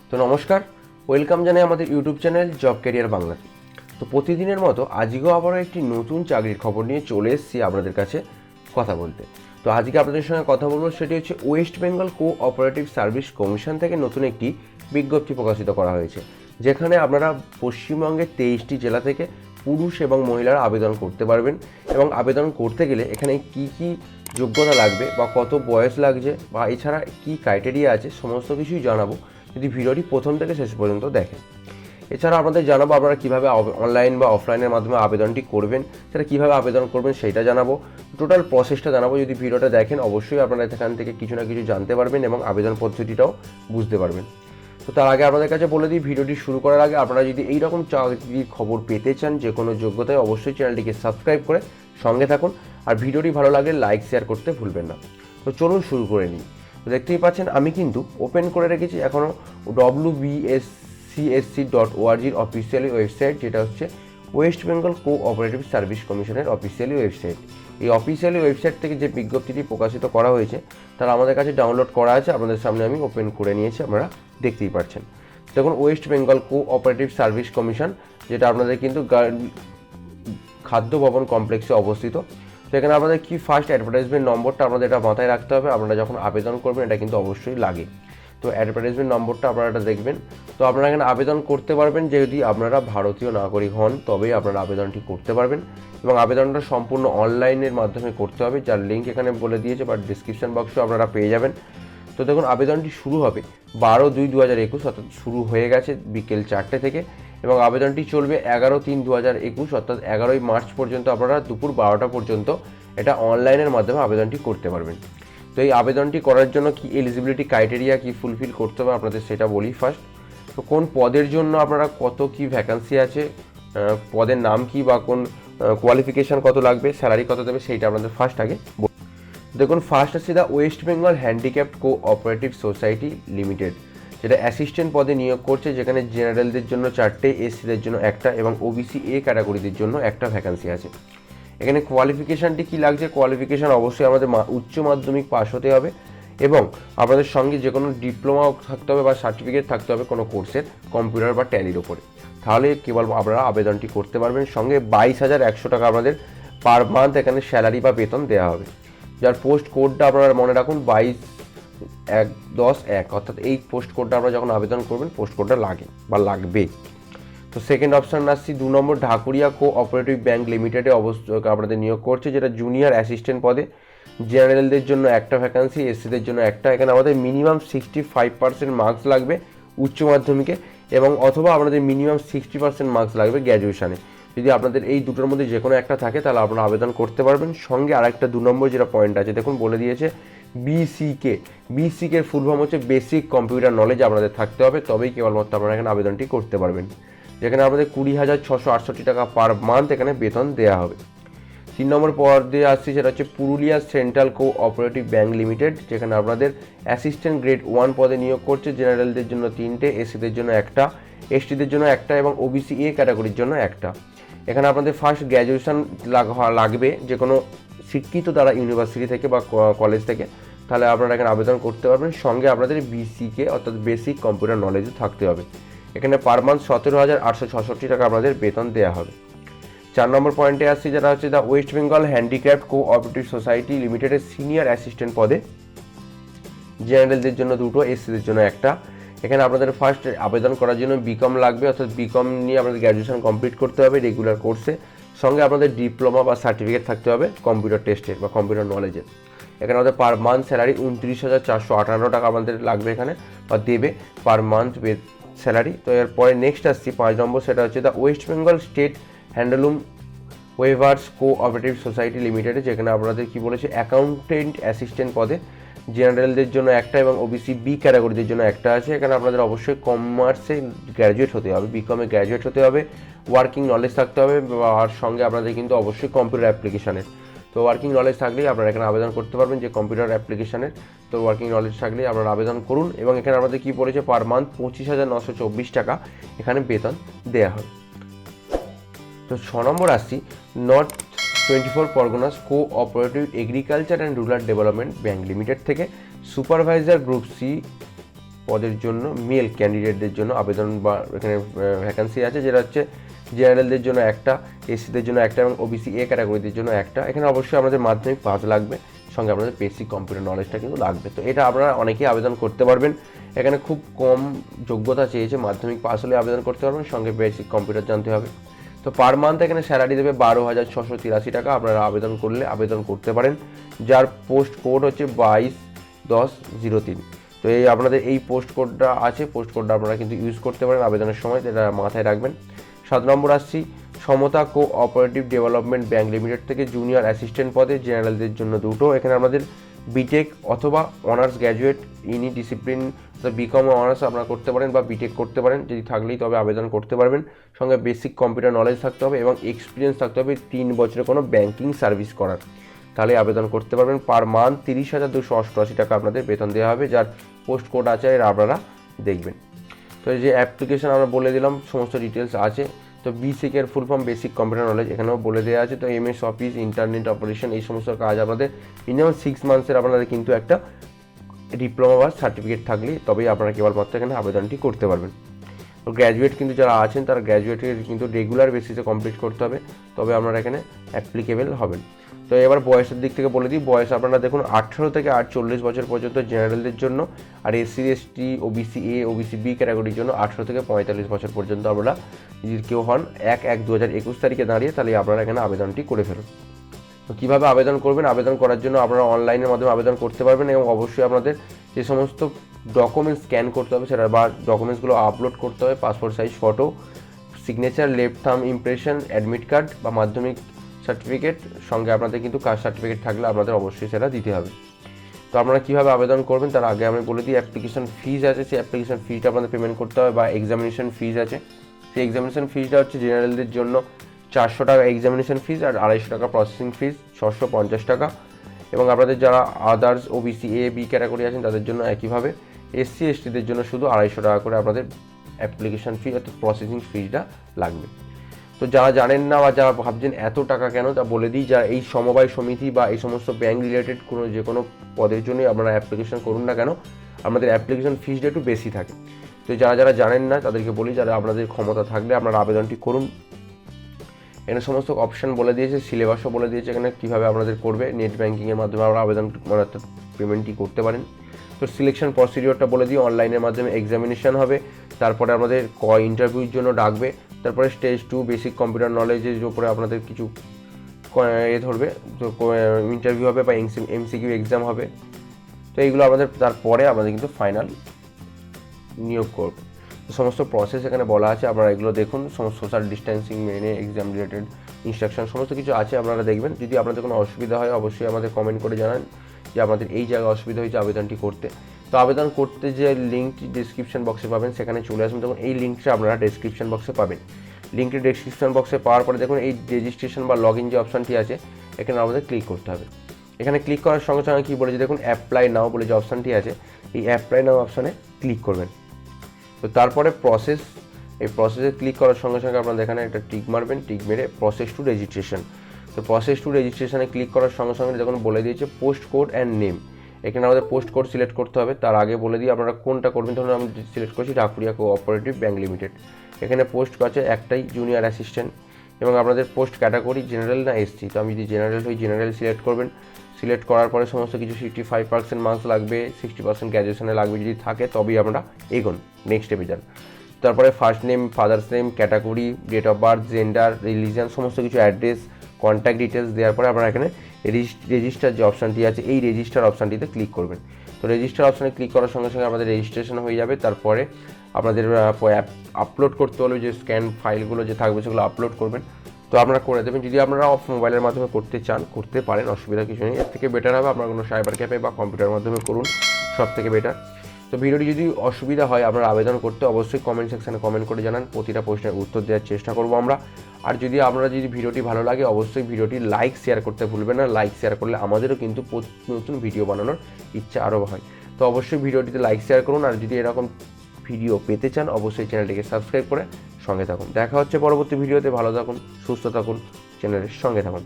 তো নমস্কার, ওয়েলকাম জানাই আমাদের ইউটিউব চ্যানেল জব ক্যারিয়ার বাংলাতে। তো প্রতিদিনের মতো আজকেও আবারও একটি নতুন চাকরির খবর নিয়ে চলে এসেছি আপনাদের কাছে কথা বলতে। তো আজকে আপনাদের সঙ্গে কথা বলবো সেটি হচ্ছে West Bengal cooperative service commission থেকে নতুন একটি বিজ্ঞপ্তি প্রকাশিত করা হয়েছে, যেখানে আপনারা পশ্চিমবঙ্গের 23টি জেলা থেকে পুরুষ এবং মহিলারা আবেদন করতে পারবেন। এবং আবেদন করতে গেলে এখানে কি কি যোগ্যতা লাগবে বা কত বয়স লাগছে বা এছাড়া কি ক্রাইটেরিয়া আছে সমস্ত কিছুই জানাবো যদি ভিডিওটি প্রথম থেকে শেষ পর্যন্ত দেখেন। এছাড়া আপনাদের জানাবো আপনারা কীভাবে অনলাইন বা অফলাইনের মাধ্যমে আবেদনটি করবেন, সেটা কীভাবে আবেদন করবেন সেইটা জানাবো, টোটাল প্রসেসটা জানাবো। যদি ভিডিওটা দেখেন অবশ্যই আপনারা এখান থেকে কিছু না কিছু জানতে পারবেন এবং আবেদন পদ্ধতিটাও বুঝতে পারবেন। তো তার আগে আপনাদের কাছে বলে দিই, ভিডিওটি শুরু করার আগে আপনারা যদি এইরকম চাকরির খবর পেতে চান যে কোনো যোগ্যতায়, অবশ্যই চ্যানেলটিকে সাবস্ক্রাইব করে সঙ্গে থাকুন। আর ভিডিওটি ভালো লাগলে লাইক শেয়ার করতে ভুলবেন না। তো চলুন শুরু করে নিই। তো দেখতেই পাচ্ছেন আমি কিন্তু ওপেন করে রেখেছি এখনও wbscsc.org অফিসিয়ালি ওয়েবসাইট, যেটা হচ্ছে ওয়েস্ট বেঙ্গল কোঅপারেটিভ সার্ভিস কমিশনের অফিসিয়ালি ওয়েবসাইট। এই অফিসিয়ালি ওয়েবসাইট থেকে যে বিজ্ঞপ্তিটি প্রকাশিত করা হয়েছে তারা আমাদের কাছে ডাউনলোড করা আছে, আপনাদের সামনে আমি ওপেন করে নিয়েছি, আপনারা দেখতেই পাচ্ছেন। দেখুন, West Bengal cooperative service commission, যেটা আপনাদের কিন্তু খাদ্য ভবন কমপ্লেক্সে অবস্থিত। তো এখানে আপনাদের কি ফার্স্ট অ্যাডভার্টাইজমেন্ট নম্বরটা আপনাদের এটা মাথায় রাখতে হবে, আপনারা যখন আবেদন করবেন এটা কিন্তু অবশ্যই লাগে। তো অ্যাডভার্টাইজমেন্ট নম্বরটা আপনারা এটা দেখবেন। তো আপনারা এখানে আবেদন করতে পারবেন, যদি আপনারা ভারতীয় নাগরিক হন তবেই আপনারা আবেদনটি করতে পারবেন। এবং আবেদনটা সম্পূর্ণ অনলাইনের মাধ্যমে করতে হবে, যার লিঙ্ক এখানে বলে দিয়েছে বা ডিসক্রিপশন বক্সে আপনারা পেয়ে যাবেন। তো দেখুন, আবেদনটি শুরু হবে 12/2/2021, অর্থাৎ শুরু হয়ে গেছে বিকেল 4টে থেকে, এবং আবেদনটি চলবে 11/3/2021, অর্থাৎ 11ই মার্চ পর্যন্ত। আপনারা দুপুর 12টা পর্যন্ত এটা অনলাইনের মাধ্যমে আবেদনটি করতে পারবেন। তো এই আবেদনটি করার জন্য কি এলিজিবিলিটি ক্রাইটেরিয়া কি ফুলফিল করতে হবে আপনাদের সেটা বলি ফার্স্ট। তো কোন পদের জন্য আপনারা কত কি ভ্যাকান্সি আছে, পদের নাম কি বা কোন কোয়ালিফিকেশান কত লাগবে, স্যালারি কত দেবে, সেইটা আপনাদের ফার্স্ট আগে দেখুন। ফার্স্ট আছে the West Bengal handicapped cooperative society limited, যেটা অ্যাসিস্ট্যান্ট পদে নিয়োগ করছে, যেখানে জেনারেলদের জন্য 4টে, এসসিদের জন্য একটা এবং ওবিসি এ ক্যাটাগরিদের জন্য একটা ভ্যাকান্সি আছে। এখানে কোয়ালিফিকেশানটি কী লাগছে, কোয়ালিফিকেশান অবশ্যই আমাদের উচ্চ মাধ্যমিক পাস হতে হবে এবং আপনাদের সঙ্গে যে কোনো ডিপ্লোমা থাকতে হবে বা সার্টিফিকেট থাকতে হবে কোনো কোর্সের, কম্পিউটার বা ট্যালির ওপরে, তাহলে কেবল আপনারা আবেদনটি করতে পারবেন। সঙ্গে 22,100 টাকা আপনাদের পার মান্থ এখানে স্যালারি বা বেতন দেওয়া হবে, যার পোস্ট কোডটা আপনারা মনে রাখুন 22/1/10/1, অর্থাৎ এই পোস্ট কোডটা আপনারা যখন আবেদন করবেন পোস্ট কোডটা লাগে বা লাগবে। তো সেকেন্ড অপশান আসছি 2 নম্বর, ঢাকুরিয়া কোঅপারেটিভ ব্যাংক লিমিটেডে আপনাদের নিয়োগ করছে, যেটা জুনিয়র অ্যাসিস্ট্যান্ট পদে। জেনারেলদের জন্য একটা ভ্যাকান্সি, এসসিদের জন্য একটা। এখানে আমাদের মিনিমাম 65% মার্কস লাগবে উচ্চ মাধ্যমিকে, এবং অথবা আপনাদের মিনিমাম 60% মার্কস লাগবে গ্র্যাজুয়েশানে। যদি আপনাদের এই দুটোর মধ্যে যে কোনো একটা থাকে তাহলে আপনারা আবেদন করতে পারবেন। সঙ্গে আরেকটা 2 নম্বর যেটা পয়েন্ট আছে, দেখুন বলে দিয়েছে বিসিকে ফুল ফর্ম হচ্ছে বেসিক কম্পিউটার নলেজ আপনাদের থাকতে হবে, তবেই কেবলমাত্র আপনারা এখানে আবেদনটি করতে পারবেন। যেখানে আপনাদের 20,668 টাকা পার মান্থ এখানে বেতন দেওয়া হবে। 3 নম্বর পদে আসছে, সেটা হচ্ছে Purulia central cooperative bank limited, যেখানে আপনাদের অ্যাসিস্ট্যান্ট গ্রেড 1 পদে নিয়োগ করছে। জেনারেলদের জন্য 3টে, এসসিদের জন্য একটা, এসটিদের জন্য একটা এবং ওবিসি এ ক্যাটাগরির জন্য একটা। এখানে আপনাদের ফার্স্ট গ্র্যাজুয়েশন লাগবে যে কোনো শিক্ষিত দ্বারা ইউনিভার্সিটি থেকে বা কলেজ থেকে, তাহলে আপনারা এখানে আবেদন করতে পারবেন। সঙ্গে আপনাদের বিসিকে অর্থাৎ বেসিক কম্পিউটার নলেজও থাকতে হবে। এখানে পার মান্থ 17,866 টাকা আপনাদের বেতন দেওয়া হবে। 4 নম্বর পয়েন্টে আসছি, যেটা হচ্ছে the West Bengal handicapped cooperative society লিমিটেডের সিনিয়র অ্যাসিস্ট্যান্ট পদে। জেনারেলদের জন্য 2টো, এসসিদের জন্য একটা। এখানে আপনাদের ফার্স্ট আবেদন করার জন্য বিকম লাগবে, অর্থাৎ বিকম নিয়ে আপনাদের গ্র্যাজুয়েশন কমপ্লিট করতে হবে রেগুলার কোর্সে। সঙ্গে আপনাদের ডিপ্লোমা বা সার্টিফিকেট থাকতে হবে কম্পিউটার টেস্টের বা কম্পিউটার নলেজের। এখানে আমাদের পার মান্থ স্যালারি 29,458 টাকা আমাদের লাগবে এখানে বা দেবে পার মান্থ স্যালারি। তো এরপরে নেক্সট আসছি 5 নম্বর, সেটা হচ্ছে the West Bengal state handloom weavers cooperative society লিমিটেডে, যেখানে আপনাদের কি বলেছে অ্যাকাউন্টেন্ট অ্যাসিস্ট্যান্ট পদে। জেনারেলদের জন্য একটা এবং ওবিসি বি ক্যাটাগরিদের জন্য একটা আছে। এখানে আপনাদের অবশ্যই কমার্সে গ্র্যাজুয়েট হতে হবে, বিকমে গ্র্যাজুয়েট হতে হবে, ওয়ার্কিং নলেজ থাকতে হবে, আর সঙ্গে আপনাদের কিন্তু অবশ্যই কম্পিউটার অ্যাপ্লিকেশানের। তো ওয়ার্কিং নলেজ থাকলেই আপনারা এখানে আবেদন করতে পারবেন, যে কম্পিউটার অ্যাপ্লিকেশানের। তো ওয়ার্কিং নলেজ থাকলেই আপনারা আবেদন করুন। এবং এখানে আপনাদের কী বলেছে পার মান্থ 25,924 টাকা এখানে বেতন দেওয়া হবে। তো 6 নম্বর আসছি north 24 Parganas cooperative agriculture and rural development bank limited থেকে সুপারভাইজার গ্রুপ সি পদের জন্য মেল ক্যান্ডিডেটদের জন্য আবেদন বা এখানে ভ্যাকান্সি আছে, যেটা হচ্ছে জেনারেলদের জন্য একটা, এসসিদের জন্য একটা এবং ওবিসি এ ক্যাটাগরিদের জন্য একটা। এখানে অবশ্যই আমাদের মাধ্যমিক পাস লাগবে, সঙ্গে আপনাদের বেসিক কম্পিউটার নলেজটা কিন্তু লাগবে। তো এটা আপনারা অনেকেই আবেদন করতে পারবেন। এখানে খুব কম যোগ্যতা চেয়েছে, মাধ্যমিক পাস হলে আবেদন করতে পারবেন, সঙ্গে বেসিক কম্পিউটার জানতে হবে। তো পার মান্থ এখানে স্যালারি দেবে 12,683 টাকা। আপনারা আবেদন করলে আবেদন করতে পারেন, যার পোস্ট কোড হচ্ছে 221003। তো এই আপনাদের এই পোস্ট কোডটা আছে, পোস্ট কোডটা আপনারা কিন্তু ইউজ করতে পারেন আবেদনের সময়, এটা মাথায় রাখবেন। 7 নম্বর আসছি, সমতা কোঅপারেটিভ ডেভেলপমেন্ট ব্যাংক লিমিটেড থেকে জুনিয়র অ্যাসিস্ট্যান্ট পদে জেনারেলদের জন্য দুটো। এখানে আমাদের বিটেক অথবা অনার্স গ্র্যাজুয়েট ইনি ডিসিপ্লিন, বিকম অনার্স আপনারা করতে পারেন বা বিটেক করতে পারেন, যদি থাকলেই তবে আবেদন করতে পারবেন। সঙ্গে বেসিক কম্পিউটার নলেজ থাকতে হবে এবং এক্সপিরিয়েন্স থাকতে হবে 3 বছরের কোনো ব্যাংকিং সার্ভিস করার, তাহলে আবেদন করতে পারবেন। পার মান্থ 30,288 টাকা আপনাদের বেতন দেওয়া হবে, যার পোস্ট কোড আছে এর আপনারা দেখবেন। তো এই যে অ্যাপ্লিকেশন আমরা বলে দিলাম, সমস্ত ডিটেলস আছে। তো বিসিকের full form basic computer knowledge এখানেও বলে দেওয়া আছে। তো এমএস অফিস, ইন্টারনেট অপারেশন, এই সমস্ত কাজ আপনাদের মিনিমাম 6 মান্থসের আপনাদের কিন্তু একটা ডিপ্লোমা বা সার্টিফিকেট থাকলেই তবেই আপনারা কেবলমাত্র এখানে আবেদনটি করতে পারবেন। তো গ্র্যাজুয়েট কিন্তু যারা আছেন তারা গ্র্যাজুয়েটের কিন্তু রেগুলার বেসিসে কমপ্লিট করতে হবে, তবে আপনারা এখানে অ্যাপ্লিকেবল হবেন। তো এবার বয়সের দিক থেকে বলে দিই, বয়স আপনারা দেখুন 18 থেকে 40 বছর পর্যন্ত জেনারেলদের জন্য, আর SC ST OBC A OBC B ক্যাটাগরির জন্য 18 থেকে 45 বছর পর্যন্ত আপনারা যদি কেউ হন 1/1/2021 তারিখে দাঁড়িয়ে, তাহলে আপনারা এখানে আবেদনটি করে ফেলুন। তো কীভাবে আবেদন করবেন? আবেদন করার জন্য আপনারা অনলাইনের মাধ্যমে আবেদন করতে পারবেন এবং অবশ্যই আপনাদের যে সমস্ত ডকুমেন্টস স্ক্যান করতে হবে সেটা বা ডকুমেন্টসগুলো আপলোড করতে হবে, passport size photo, signature, left thumb impression, admit card বা মাধ্যমিক সার্টিফিকেট, সঙ্গে আপনাদের কিন্তু কাস্ট সার্টিফিকেট থাকলে আপনাদের অবশ্যই সেটা দিতে হবে। তো আপনারা কীভাবে আবেদন করবেন তার আগে আমি বলে দিই, অ্যাপ্লিকেশন ফিজ আছে, সেই অ্যাপ্লিকেশন ফিজটা আপনাদের পেমেন্ট করতে হবে, বা এক্সামিনেশন ফিজ আছে। সেই এক্সামিনেশন ফিজটা হচ্ছে জেনারেলদের জন্য 400 টাকা এক্সামিনেশন ফিজ, আর 250 টাকা প্রসেসিং ফিজ, 650 টাকা। এবং আপনাদের যারা others OBC A B category আছেন তাদের জন্য একইভাবে, এসসি এসটিদের জন্য শুধু 250 টাকা করে আপনাদের অ্যাপ্লিকেশন ফি অর্থাৎ প্রসেসিং ফিজটা লাগবে। তো যারা জানেন না বা যারা ভাবছেন এত টাকা কেন, তা বলে দিই, যারা এই সমবায় সমিতি বা এই সমস্ত ব্যাংক রিলেটেড কোনো যে কোনো পদের জন্যই আপনারা অ্যাপ্লিকেশন করুন না কেন, আমাদের অ্যাপ্লিকেশন ফিজটা একটু বেশি থাকে। তো যারা জানেন না তাদেরকে বলি, যারা আপনাদের ক্ষমতা থাকলে আপনারা আবেদনটি করুন। এখানে সমস্ত অপশান বলে দিয়েছে, সিলেবাসও বলে দিয়েছে এখানে কীভাবে আপনাদের করবে, নেট ব্যাঙ্কিংয়ের মাধ্যমে আপনারা আবেদন অর্থাৎ পেমেন্টটি করতে পারেন। তো সিলেকশন প্রসিডিওরটা বলে দিই, অনলাইনের মাধ্যমে এক্সামিনেশন হবে, তারপরে আমাদের ইন্টারভিউর জন্য ডাকবে, তারপরে স্টেজ 2 বেসিক কম্পিউটার নলেজের উপরে আপনাদের কিছু ধরবে, তো ইন্টারভিউ হবে বা এমসিকিউ এক্সাম হবে। তো এইগুলো আমাদের তারপরে আমাদের কিন্তু ফাইনাল নিয়োগ করবে। সমস্ত প্রসেস এখানে বলা আছে, আপনারা এগুলো দেখুন, সমস্ত সোশ্যাল ডিস্টেন্সিং মেনে এক্সাম রিলেটেড ইনস্ট্রাকশন সমস্ত কিছু আছে, আপনারা দেখবেন। যদি আপনাদের কোনো অসুবিধা হয় অবশ্যই আমাদের কমেন্ট করে জানান যে আপনাদের এই জায়গায় অসুবিধা হয়েছে আবেদনটি করতে। তো আবেদন করতে যে লিঙ্কটি ডেসক্রিপশন বক্সে পাবেন সেখানে চলে আসুন, তখন এই লিঙ্কটা আপনারা ডেসক্রিপশন বক্সে পাবেন। লিঙ্কটি ডেসক্রিপশন বক্সে পাওয়ার পরে দেখুন এই রেজিস্ট্রেশন বা লগ ইন যে অপশানটি আছে এখানে আমাদের ক্লিক করতে হবে। এখানে ক্লিক করার সঙ্গে সঙ্গে কী বলেছে দেখুন, অ্যাপ্লাই নাও বলে যে অপশানটি আছে, এই অ্যাপ্লাই নাও অপশানে ক্লিক করবেন। তো তারপরে প্রসেস, এই প্রসেসে ক্লিক করার সঙ্গে সঙ্গে আপনারা এখানে একটা টিক মারবেন, টিক মেরে প্রসেস টু রেজিস্ট্রেশন। তো প্রসেস টু রেজিস্ট্রেশনে ক্লিক করার সঙ্গে সঙ্গে দেখুন বলে দিয়েছে পোস্ট কোড অ্যান্ড নেম। এখানে আমাদের পোস্ট কোড সিলেক্ট করতে হবে, তার আগে বলে দিই আপনারা কোনটা করবেন। ধরুন আমি সিলেক্ট করছি ঢাকুরিয়া কোঅপারেটিভ ব্যাংক লিমিটেড। এখানে পোস্ট আছে একটাই, জুনিয়র অ্যাসিস্ট্যান্ট, এবং আপনাদের পোস্ট ক্যাটাগরি জেনারেল না এসসি। তো আমি যদি জেনারেল হই জেনারেল সিলেক্ট করবেন। সিলেক্ট করার পরে সমস্ত কিছু 65% মার্কস লাগবে, 60% গ্র্যাজুয়েশনে লাগবে, যদি থাকে তবেই আমরা এগোন, নেক্সট স্টেপে যান। তারপরে first name, father's name, category, date of birth, gender, religion, সমস্ত কিছু অ্যাড্রেস, কন্ট্যাক্ট ডিটেলস দেওয়ার পরে আপনারা এখানে রেজিস্টার যে অপশানটি আছে এই রেজিস্টার অপশানটিতে ক্লিক করবেন। তো রেজিস্টার অপশানে ক্লিক করার সঙ্গে সঙ্গে আমাদের রেজিস্ট্রেশন হয়ে যাবে। তারপরে আপনাদের আপলোড করতে হলে যে স্ক্যান ফাইলগুলো যে থাকবে সেগুলো আপলোড করবেন, তো আপনারা করে দেবেন। যদি আপনারা মোবাইলের মাধ্যমে করতে চান করতে পারেন, অসুবিধা কিছু নেই। এর থেকে বেটার হবে আপনারা কোনো সাইবার ক্যাফে বা কম্পিউটারের মাধ্যমে করুন, সব থেকে বেটার। তো ভিডিওটি যদি অসুবিধা হয় আপনারা আবেদন করতে অবশ্যই কমেন্ট সেকশানে কমেন্ট করে জানান, প্রতিটা প্রশ্নের উত্তর দেওয়ার চেষ্টা করব আমরা। আর যদি আপনারা যদি ভিডিওটি ভালো লাগে অবশ্যই ভিডিওটি লাইক শেয়ার করতে ভুলবেন না। লাইক শেয়ার করলে আমাদেরও কিন্তু নতুন ভিডিও বানানোর ইচ্ছা আরও হয়। তো অবশ্যই ভিডিওটিতে লাইক শেয়ার করুন, আর যদি এরকম ভিডিও পেতে চান অবশ্যই চ্যানেলটিকে সাবস্ক্রাইব করে সঙ্গে থাকুন। দেখা হচ্ছে পরবর্তী ভিডিওতে। ভালো থাকুন, সুস্থ থাকুন, চ্যানেলের সঙ্গে থাকুন।